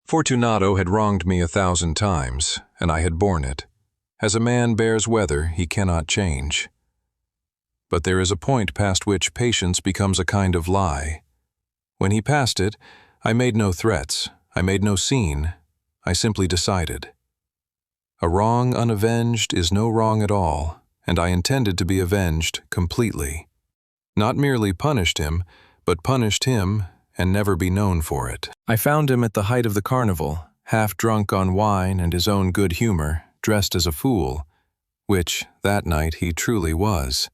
Fortunato had wronged me 1,000 times, and I had borne it. As a man bears weather, he cannot change. But there is a point past which patience becomes a kind of lie. When he passed it, I made no threats, I made no scene, I simply decided. A wrong unavenged is no wrong at all, and I intended to be avenged completely. Not merely punished him, but punished him and never be known for it. I found him at the height of the carnival, half drunk on wine and his own good humor, dressed as a fool, which, that night, he truly was.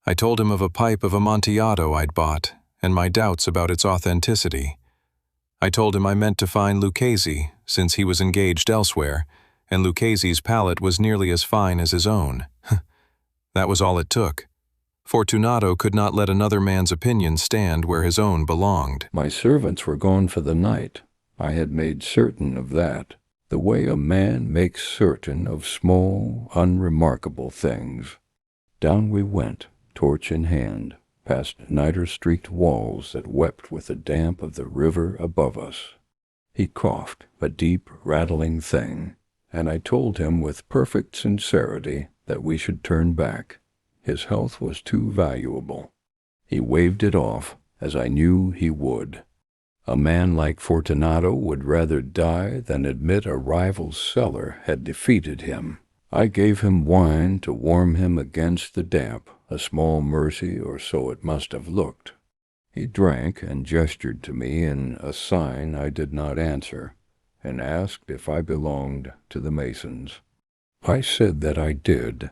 I told him of a pipe of Amontillado I'd bought, and my doubts about its authenticity. I told him I meant to find Lucchese, since he was engaged elsewhere, and Lucchese's palate was nearly as fine as his own. That was all it took. Fortunato could not let another man's opinion stand where his own belonged. My servants were gone for the night. I had made certain of that, the way a man makes certain of small, unremarkable things. Down we went, torch in hand, past niter-streaked walls that wept with the damp of the river above us. He coughed, a deep, rattling thing, and I told him with perfect sincerity that we should turn back. His health was too valuable. He waved it off, as I knew he would. A man like Fortunato would rather die than admit a rival's cellar had defeated him. I gave him wine to warm him against the damp, a small mercy, or so it must have looked. He drank and gestured to me in a sign I did not answer, and asked if I belonged to the Masons. I said that I did.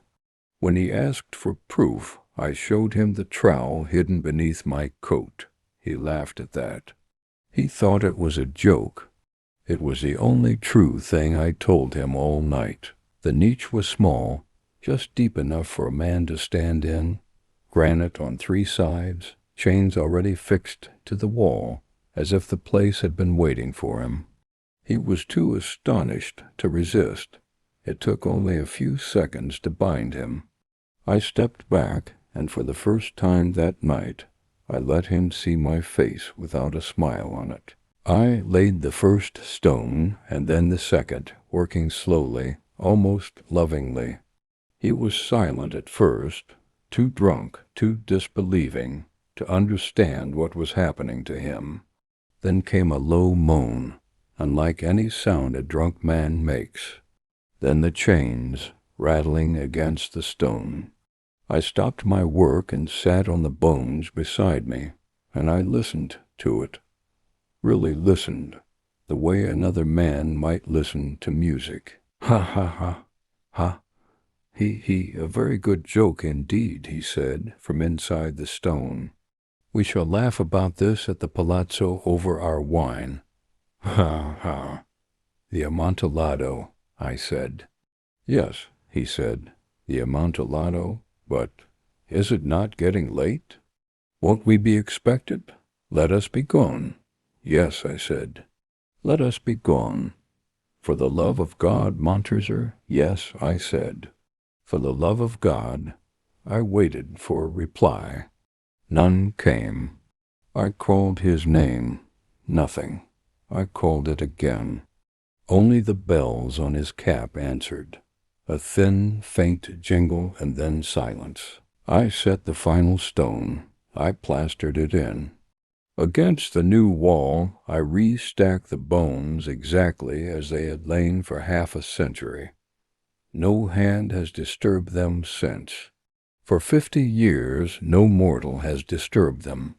When he asked for proof, I showed him the trowel hidden beneath my coat. He laughed at that. He thought it was a joke. It was the only true thing I told him all night. The niche was small, just deep enough for a man to stand in, granite on 3 sides, chains already fixed to the wall, as if the place had been waiting for him. He was too astonished to resist. It took only a few seconds to bind him. I stepped back, and for the first time that night, I let him see my face without a smile on it. I laid the first stone, and then the second, working slowly, almost lovingly. He was silent at first, too drunk, too disbelieving, to understand what was happening to him. Then came a low moan, unlike any sound a drunk man makes. Then the chains, rattling against the stone. I stopped my work and sat on the bones beside me, and I listened to it. Really listened, the way another man might listen to music. Ha, ha, ha, ha. A very good joke indeed, he said, from inside the stone. We shall laugh about this at the palazzo over our wine. Ha, ha. The Amontillado, I said. Yes, he said, the Amontillado, but is it not getting late? Won't we be expected? Let us be gone. Yes, I said. Let us be gone. For the love of God, Montresor, yes, I said. For the love of God, I waited for a reply. None came. I called his name. Nothing. I called it again. Only the bells on his cap answered. A thin, faint jingle, and then silence. I set the final stone. I plastered it in. Against the new wall, I re-stacked the bones exactly as they had lain for half a century. No hand has disturbed them since. For 50 years, no mortal has disturbed them.